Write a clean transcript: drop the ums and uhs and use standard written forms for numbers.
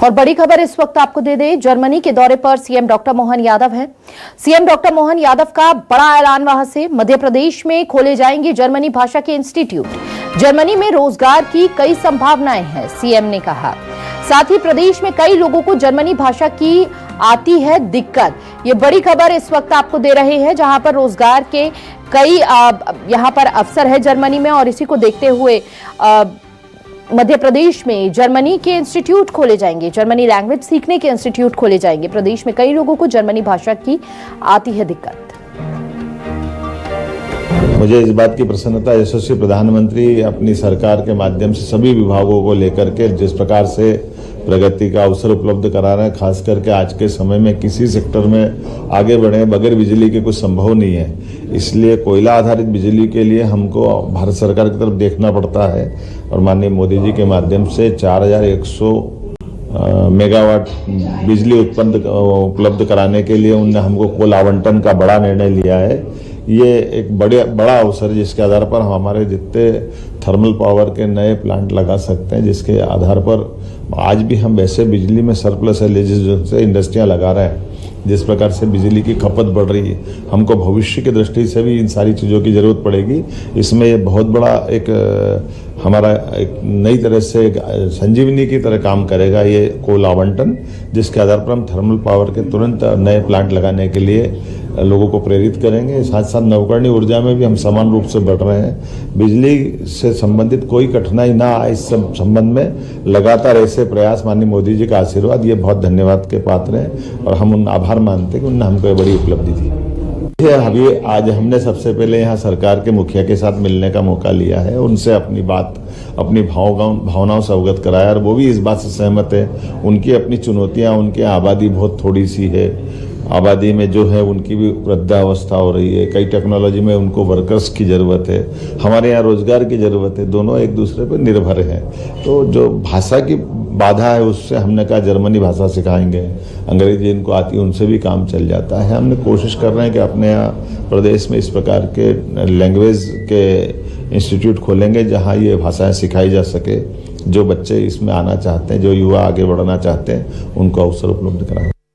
और बड़ी खबर इस वक्त आपको दे दें, जर्मनी के दौरे पर सीएम डॉक्टर मोहन यादव हैं। सीएम डॉक्टर मोहन यादव का बड़ा ऐलान, वहां से मध्य प्रदेश में खोले जाएंगे जर्मनी भाषा के इंस्टीट्यूट। जर्मनी में रोजगार की कई संभावनाएं हैं, सीएम ने कहा। साथ ही प्रदेश में कई लोगों को जर्मनी भाषा की आती है दिक्कत। ये बड़ी खबर इस वक्त आपको दे रहे हैं, जहां पर रोजगार के कई यहां पर अवसर है जर्मनी में, और इसी को देखते हुए मध्य प्रदेश में जर्मनी के इंस्टीट्यूट खोले जाएंगे, जर्मनी लैंग्वेज सीखने के इंस्टीट्यूट खोले जाएंगे। प्रदेश में कई लोगों को जर्मनी भाषा की आती है दिक्कत। मुझे इस बात की प्रसन्नता यशस्वी प्रधानमंत्री अपनी सरकार के माध्यम से सभी विभागों को लेकर के जिस प्रकार से प्रगति का अवसर उपलब्ध करा रहे हैं, खास करके आज के समय में किसी सेक्टर में आगे बढ़े बगैर बिजली के कुछ संभव नहीं है। इसलिए कोयला आधारित बिजली के लिए हमको भारत सरकार की तरफ देखना पड़ता है, और माननीय मोदी जी के माध्यम से 4100 मेगावाट बिजली उपलब्ध कराने के लिए उनने हमको कुल आवंटन का बड़ा निर्णय लिया है। ये एक बड़ा अवसर है, जिसके आधार पर हम हमारे जितने थर्मल पावर के नए प्लांट लगा सकते हैं, जिसके आधार पर आज भी हम वैसे बिजली में सरप्लस है, जिससे इंडस्ट्रियां लगा रहे हैं। जिस प्रकार से बिजली की खपत बढ़ रही है, हमको भविष्य की दृष्टि से भी इन सारी चीज़ों की ज़रूरत पड़ेगी। इसमें ये बहुत बड़ा एक हमारा एक नई तरह से एक संजीवनी की तरह काम करेगा ये कोल आवंटन, जिसके आधार पर हम थर्मल पावर के तुरंत नए प्लांट लगाने के लिए लोगों को प्रेरित करेंगे। साथ साथ नवकरणीय ऊर्जा में भी हम समान रूप से बढ़ रहे हैं। बिजली से संबंधित कोई कठिनाई ना आए, इस संबंध में लगातार ऐसे प्रयास, माननीय मोदी जी का आशीर्वाद, ये बहुत धन्यवाद के पात्र हैं, और हम उन आभार मानते हैं कि उन्होंने हमको बड़ी उपलब्धि दी। अभी आज हमने सबसे पहले यहाँ सरकार के मुखिया के साथ मिलने का मौका लिया है, उनसे अपनी बात, अपनी भावनाओं से अवगत कराया, और वो भी इस बात से सहमत है। उनकी अपनी चुनौतियाँ, उनकी आबादी बहुत थोड़ी सी है, आबादी में जो है उनकी भी वृद्धावस्था हो रही है, कई टेक्नोलॉजी में उनको वर्कर्स की ज़रूरत है, हमारे यहाँ रोजगार की ज़रूरत है, दोनों एक दूसरे पर निर्भर हैं। तो जो भाषा की बाधा है, उससे हमने कहा जर्मनी भाषा सिखाएंगे, अंग्रेजी इनको आती है, उनसे भी काम चल जाता है। हमने कोशिश कर रहे हैं कि अपने यहाँ प्रदेश में इस प्रकार के लैंग्वेज के इंस्टीट्यूट खोलेंगे, जहाँ ये भाषाएँ सिखाई जा सके। जो बच्चे इसमें आना चाहते हैं, जो युवा आगे बढ़ना चाहते हैं, उनको अवसर उपलब्ध कराएंगे।